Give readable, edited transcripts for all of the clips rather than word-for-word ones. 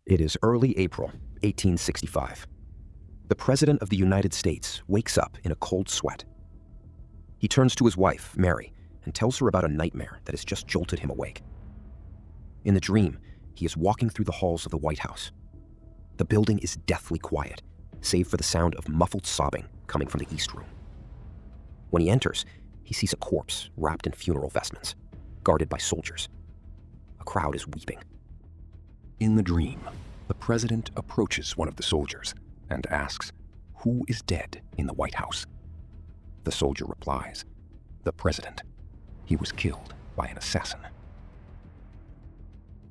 It is early April, 1865. The President of the United States wakes up in a cold sweat. He turns to his wife, Mary, and tells her about a nightmare that has just jolted him awake. In the dream, he is walking through the halls of the White House. The building is deathly quiet, save for the sound of muffled sobbing coming from the East Room. When he enters, he sees a corpse wrapped in funeral vestments, guarded by soldiers. A crowd is weeping. In the dream, the president approaches one of the soldiers and asks, "Who is dead in the White House?" The soldier replies, "The president. He was killed by an assassin."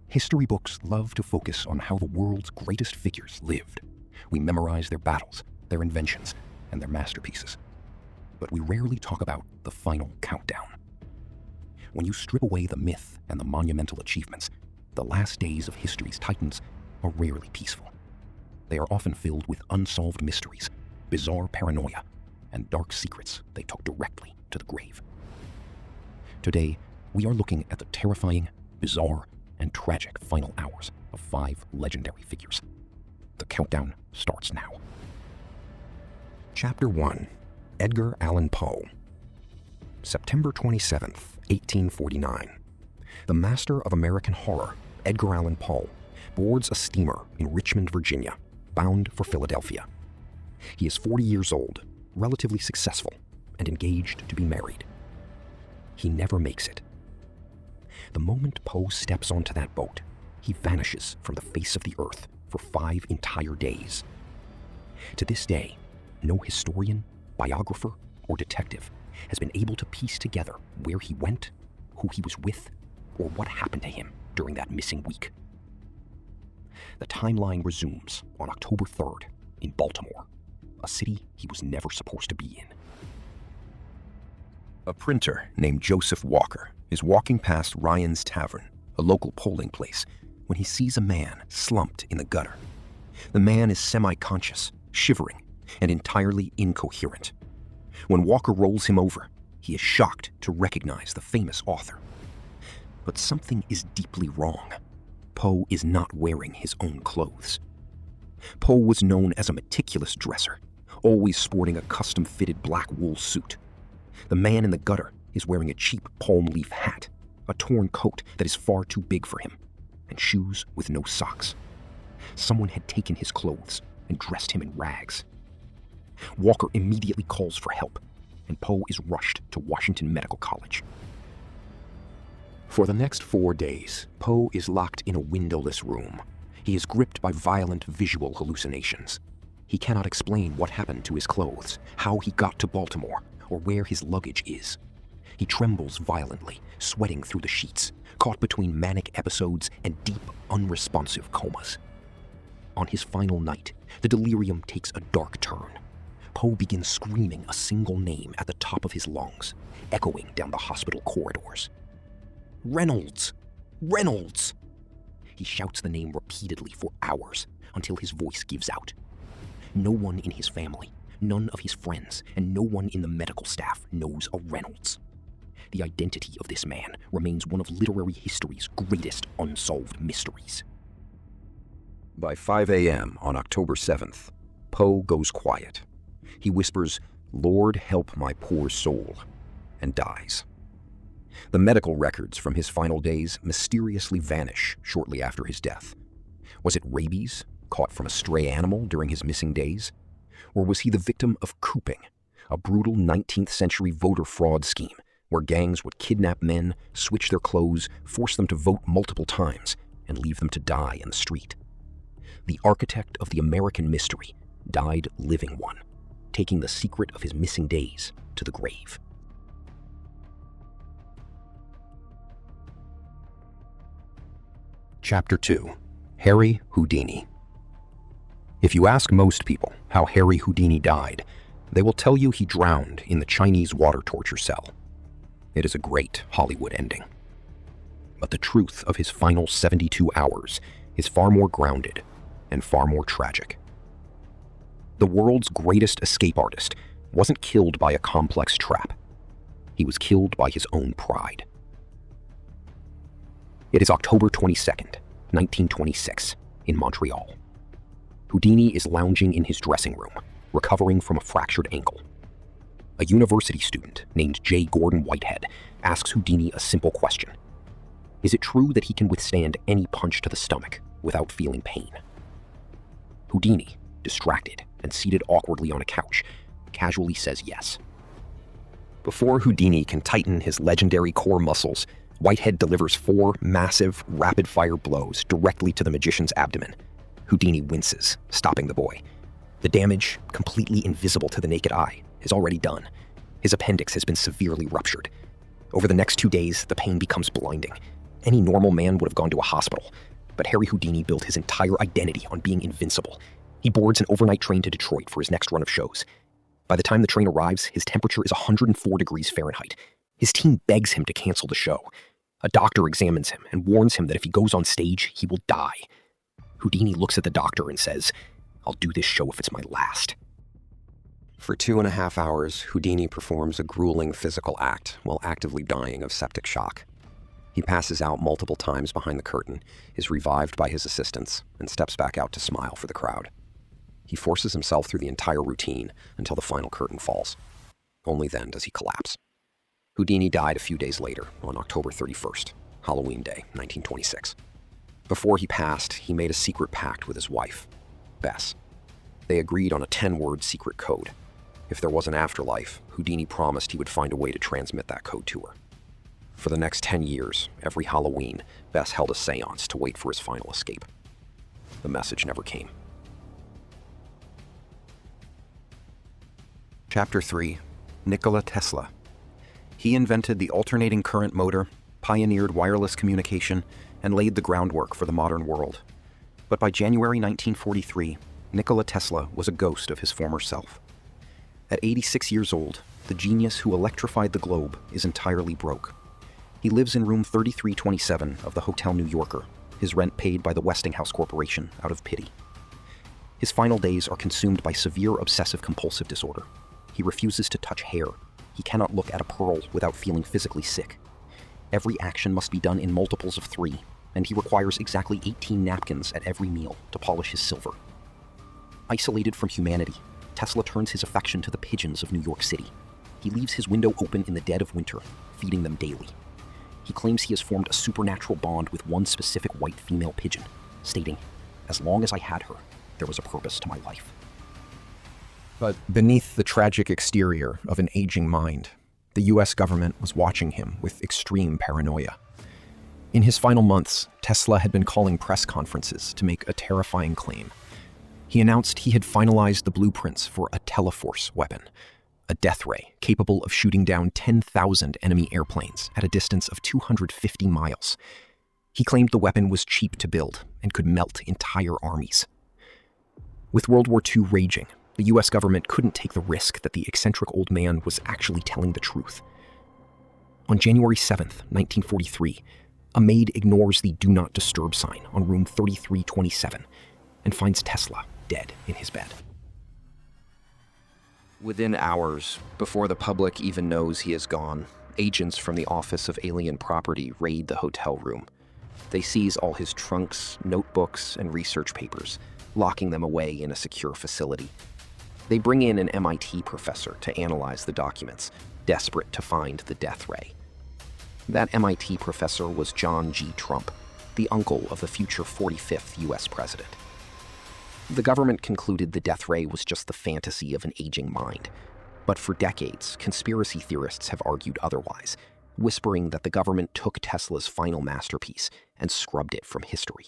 History books love to focus on how the world's greatest figures lived. We memorize their battles, their inventions, and their masterpieces. But we rarely talk about the final countdown. When you strip away the myth and the monumental achievements, the last days of history's titans are rarely peaceful. They are often filled with unsolved mysteries, bizarre paranoia, and dark secrets they took directly to the grave. Today, we are looking at the terrifying, bizarre, and tragic final hours of 5 legendary figures. The countdown starts now. Chapter 1. Edgar Allan Poe. September 27th, 1849. The master of American horror, Edgar Allan Poe, boards a steamer in Richmond, Virginia, bound for Philadelphia. He is 40 years old, relatively successful, and engaged to be married. He never makes it. The moment Poe steps onto that boat, he vanishes from the face of the earth for 5 entire days. To this day, no historian, biographer, or detective has been able to piece together where he went, who he was with, or what happened to him during that missing week. The timeline resumes on October 3rd in Baltimore, a city he was never supposed to be in. A printer named Joseph Walker is walking past Ryan's Tavern, a local polling place, when he sees a man slumped in the gutter. The man is semi-conscious, shivering, and entirely incoherent. When Walker rolls him over, he is shocked to recognize the famous author. But something is deeply wrong. Poe is not wearing his own clothes. Poe was known as a meticulous dresser, always sporting a custom-fitted black wool suit. The man in the gutter is wearing a cheap palm leaf hat, a torn coat that is far too big for him, and shoes with no socks. Someone had taken his clothes and dressed him in rags. Walker immediately calls for help, and Poe is rushed to Washington Medical College. For the next 4 days, Poe is locked in a windowless room. He is gripped by violent visual hallucinations. He cannot explain what happened to his clothes, how he got to Baltimore, or where his luggage is. He trembles violently, sweating through the sheets, caught between manic episodes and deep, unresponsive comas. On his final night, the delirium takes a dark turn. Poe begins screaming a single name at the top of his lungs, echoing down the hospital corridors. "Reynolds! Reynolds!" He shouts the name repeatedly for hours until his voice gives out. No one in his family, none of his friends, and no one in the medical staff knows a Reynolds. The identity of this man remains one of literary history's greatest unsolved mysteries. By 5 a.m. on October 7th, Poe goes quiet. He whispers, "Lord help my poor soul," and dies. The medical records from his final days mysteriously vanish shortly after his death. Was it rabies, caught from a stray animal during his missing days? Or was he the victim of cooping, a brutal 19th century voter fraud scheme where gangs would kidnap men, switch their clothes, force them to vote multiple times, and leave them to die in the street? The architect of the American mystery died living one, taking the secret of his missing days to the grave. Chapter 2. Harry Houdini. If you ask most people how Harry Houdini died, they will tell you he drowned in the Chinese water torture cell. It is a great Hollywood ending. But the truth of his final 72 hours is far more grounded and far more tragic. The world's greatest escape artist wasn't killed by a complex trap. He was killed by his own pride. It is October 22nd, 1926, in Montreal. Houdini is lounging in his dressing room, recovering from a fractured ankle. A university student named J. Gordon Whitehead asks Houdini a simple question. Is it true that he can withstand any punch to the stomach without feeling pain? Houdini, distracted and seated awkwardly on a couch, casually says yes. Before Houdini can tighten his legendary core muscles, Whitehead delivers 4 massive, rapid-fire blows directly to the magician's abdomen. Houdini winces, stopping the boy. The damage, completely invisible to the naked eye, is already done. His appendix has been severely ruptured. Over the next 2 days, the pain becomes blinding. Any normal man would have gone to a hospital, but Harry Houdini built his entire identity on being invincible. He boards an overnight train to Detroit for his next run of shows. By the time the train arrives, his temperature is 104 degrees Fahrenheit. His team begs him to cancel the show. A doctor examines him and warns him that if he goes on stage, he will die. Houdini looks at the doctor and says, "I'll do this show if it's my last." For 2.5 hours, Houdini performs a grueling physical act while actively dying of septic shock. He passes out multiple times behind the curtain, is revived by his assistants, and steps back out to smile for the crowd. He forces himself through the entire routine until the final curtain falls. Only then does he collapse. Houdini died a few days later, on October 31st, Halloween Day, 1926. Before he passed, he made a secret pact with his wife, Bess. They agreed on a 10-word secret code. If there was an afterlife, Houdini promised he would find a way to transmit that code to her. For the next 10 years, every Halloween, Bess held a seance to wait for his final escape. The message never came. Chapter 3. Nikola Tesla. He invented the alternating current motor, pioneered wireless communication, and laid the groundwork for the modern world. But by January 1943, Nikola Tesla was a ghost of his former self. At 86 years old, the genius who electrified the globe is entirely broke. He lives in room 3327 of the Hotel New Yorker, his rent paid by the Westinghouse Corporation out of pity. His final days are consumed by severe obsessive-compulsive disorder. He refuses to touch hair. He cannot look at a pearl without feeling physically sick. Every action must be done in multiples of 3, and he requires exactly 18 napkins at every meal to polish his silver. Isolated from humanity, Tesla turns his affection to the pigeons of New York City. He leaves his window open in the dead of winter, feeding them daily. He claims he has formed a supernatural bond with one specific white female pigeon, stating, "As long as I had her, there was a purpose to my life." But beneath the tragic exterior of an aging mind, the US government was watching him with extreme paranoia. In his final months, Tesla had been calling press conferences to make a terrifying claim. He announced he had finalized the blueprints for a teleforce weapon, a death ray capable of shooting down 10,000 enemy airplanes at a distance of 250 miles. He claimed the weapon was cheap to build and could melt entire armies. With World War II raging, the US government couldn't take the risk that the eccentric old man was actually telling the truth. On January 7th, 1943, a maid ignores the Do Not Disturb sign on room 3327 and finds Tesla dead in his bed. Within hours, before the public even knows he is gone, agents from the Office of Alien Property raid the hotel room. They seize all his trunks, notebooks, and research papers, locking them away in a secure facility. They bring in an MIT professor to analyze the documents, desperate to find the death ray. That MIT professor was John G. Trump, the uncle of the future 45th US president. The government concluded the death ray was just the fantasy of an aging mind. But for decades, conspiracy theorists have argued otherwise, whispering that the government took Tesla's final masterpiece and scrubbed it from history.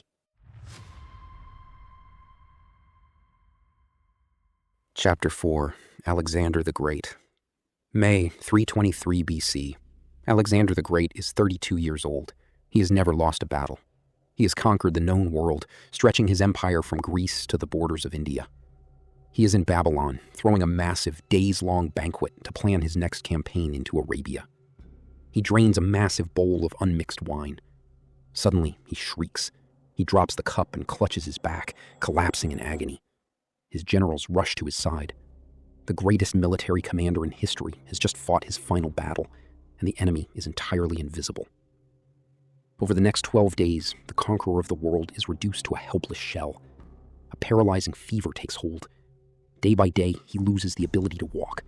Chapter 4. Alexander the Great. May 323 BC. Alexander the Great is 32 years old. He has never lost a battle. He has conquered the known world, stretching his empire from Greece to the borders of India. He is in Babylon, throwing a massive, days-long banquet to plan his next campaign into Arabia. He drains a massive bowl of unmixed wine. Suddenly, he shrieks. He drops the cup and clutches his back, collapsing in agony. His generals rush to his side. The greatest military commander in history has just fought his final battle, and the enemy is entirely invisible. Over the next 12 days, the conqueror of the world is reduced to a helpless shell. A paralyzing fever takes hold. Day by day, he loses the ability to walk.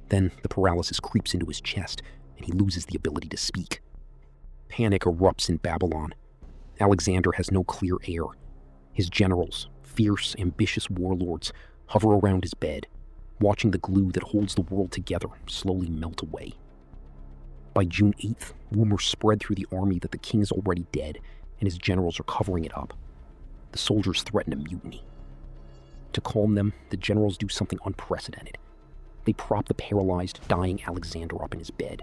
Then the paralysis creeps into his chest, and he loses the ability to speak. Panic erupts in Babylon. Alexander has no clear air. His generals, fierce, ambitious warlords, hover around his bed, watching the glue that holds the world together slowly melt away. By June 8th, rumors spread through the army that the king is already dead, and his generals are covering it up. The soldiers threaten a mutiny. To calm them, the generals do something unprecedented. They prop the paralyzed, dying Alexander up in his bed.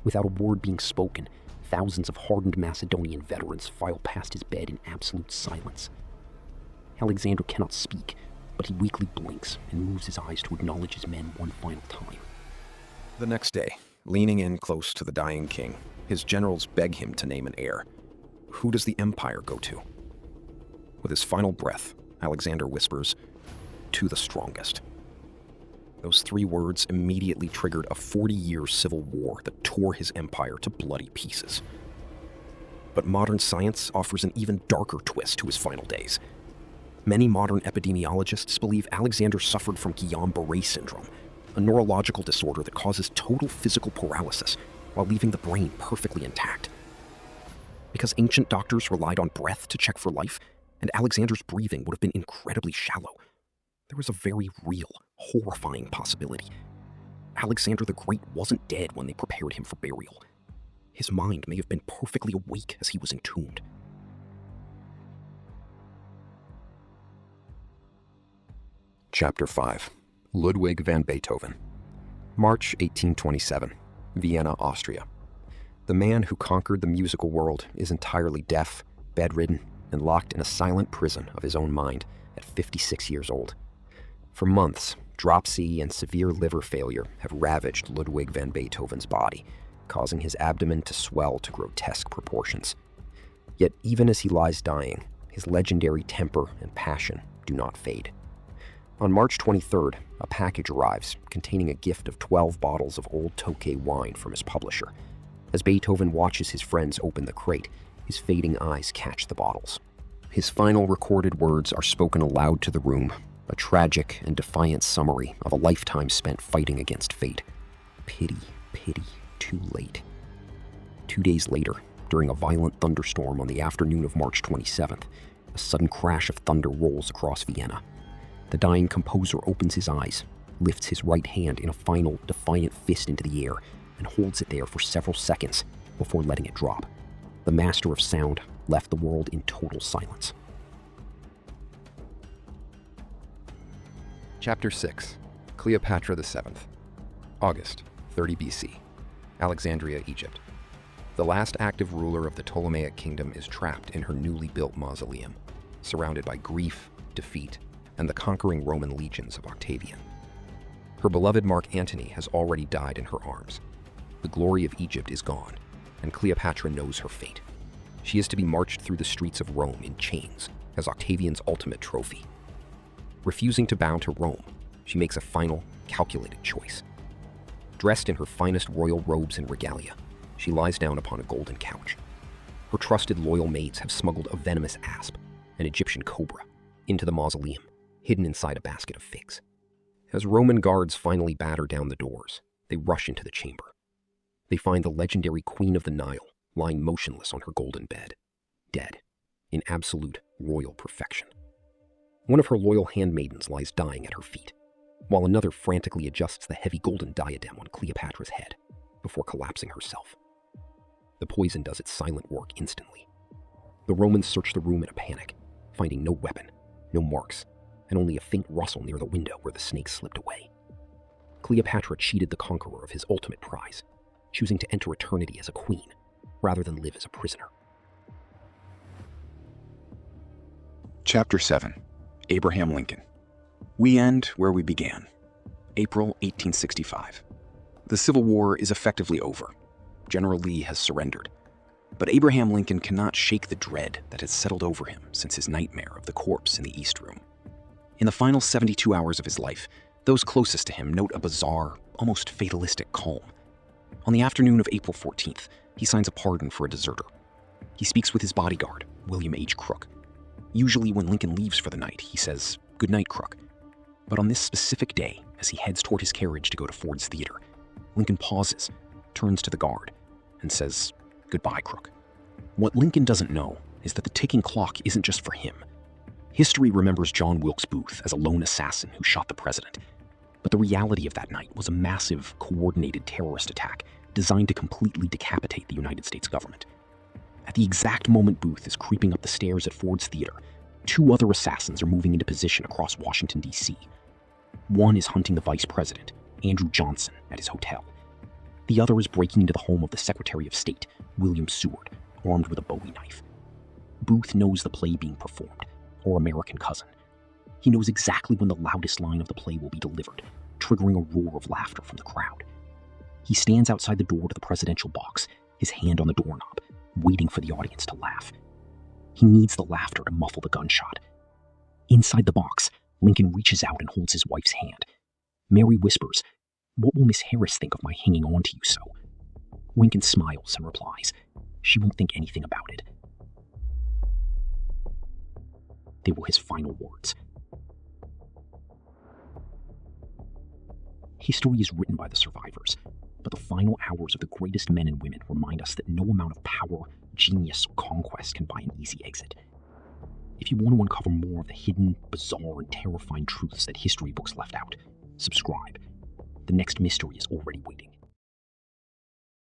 Without a word being spoken, thousands of hardened Macedonian veterans file past his bed in absolute silence. Alexander cannot speak, but he weakly blinks and moves his eyes to acknowledge his men one final time. The next day, leaning in close to the dying king, his generals beg him to name an heir. Who does the empire go to? With his final breath, Alexander whispers, "To the strongest." Those 3 words immediately triggered a 40-year civil war that tore his empire to bloody pieces. But modern science offers an even darker twist to his final days. Many modern epidemiologists believe Alexander suffered from Guillain-Barré syndrome, a neurological disorder that causes total physical paralysis while leaving the brain perfectly intact. Because ancient doctors relied on breath to check for life, and Alexander's breathing would have been incredibly shallow, there was a very real, horrifying possibility. Alexander the Great wasn't dead when they prepared him for burial. His mind may have been perfectly awake as he was entombed. Chapter 5. Ludwig van Beethoven. March 1827. Vienna, Austria. The man who conquered the musical world is entirely deaf, bedridden, and locked in a silent prison of his own mind at 56 years old. For months, dropsy and severe liver failure have ravaged Ludwig van Beethoven's body, causing his abdomen to swell to grotesque proportions. Yet even as he lies dying, his legendary temper and passion do not fade. On March 23rd, a package arrives containing a gift of 12 bottles of old Tokay wine from his publisher. As Beethoven watches his friends open the crate, his fading eyes catch the bottles. His final recorded words are spoken aloud to the room, a tragic and defiant summary of a lifetime spent fighting against fate. Pity, pity, too late. 2 days later, during a violent thunderstorm on the afternoon of March 27th, a sudden crash of thunder rolls across Vienna. The dying composer opens his eyes, lifts his right hand in a final, defiant fist into the air, and holds it there for several seconds before letting it drop. The master of sound left the world in total silence. Chapter 6. Cleopatra VII. August, 30 BC. Alexandria, Egypt. The last active ruler of the Ptolemaic kingdom is trapped in her newly built mausoleum, surrounded by grief, defeat, and the conquering Roman legions of Octavian. Her beloved Mark Antony has already died in her arms. The glory of Egypt is gone, and Cleopatra knows her fate. She is to be marched through the streets of Rome in chains as Octavian's ultimate trophy. Refusing to bow to Rome, she makes a final, calculated choice. Dressed in her finest royal robes and regalia, she lies down upon a golden couch. Her trusted loyal maids have smuggled a venomous asp, an Egyptian cobra, into the mausoleum, hidden inside a basket of figs. As Roman guards finally batter down the doors, they rush into the chamber. They find the legendary Queen of the Nile lying motionless on her golden bed, dead, in absolute royal perfection. One of her loyal handmaidens lies dying at her feet, while another frantically adjusts the heavy golden diadem on Cleopatra's head before collapsing herself. The poison does its silent work instantly. The Romans search the room in a panic, finding no weapon, no marks, and only a faint rustle near the window where the snake slipped away. Cleopatra cheated the conqueror of his ultimate prize, choosing to enter eternity as a queen rather than live as a prisoner. Chapter 7. Abraham Lincoln. We end where we began. April 1865. The Civil War is effectively over. General Lee has surrendered. But Abraham Lincoln cannot shake the dread that has settled over him since his nightmare of the corpse in the East Room. In the final 72 hours of his life, those closest to him note a bizarre, almost fatalistic calm. On the afternoon of April 14th, he signs a pardon for a deserter, He speaks with his bodyguard, William H. Crook. Usually when Lincoln leaves for the night, he says, "Good night, Crook." But on this specific day, as he heads toward his carriage to go to Ford's Theater, Lincoln pauses, turns to the guard, and says, "Goodbye, Crook." What Lincoln doesn't know is that the ticking clock isn't just for him. History remembers John Wilkes Booth as a lone assassin who shot the president. But the reality of that night was a massive, coordinated terrorist attack designed to completely decapitate the United States government. At the exact moment Booth is creeping up the stairs at Ford's Theater, two other assassins are moving into position across Washington, D.C. One is hunting the vice president, Andrew Johnson, at his hotel. The other is breaking into the home of the Secretary of State, William Seward, armed with a Bowie knife. Booth knows the play being performed, or American Cousin. He knows exactly when the loudest line of the play will be delivered, triggering a roar of laughter from the crowd. He stands outside the door to the presidential box, his hand on the doorknob, waiting for the audience to laugh. He needs the laughter to muffle the gunshot. Inside the box, Lincoln reaches out and holds his wife's hand. Mary whispers, "What will Miss Harris think of my hanging on to you so?" Lincoln smiles and replies, "She won't think anything about it." They were his final words. History is written by the survivors, but the final hours of the greatest men and women remind us that no amount of power, genius, or conquest can buy an easy exit. If you want to uncover more of the hidden, bizarre, and terrifying truths that history books left out, subscribe. The next mystery is already waiting.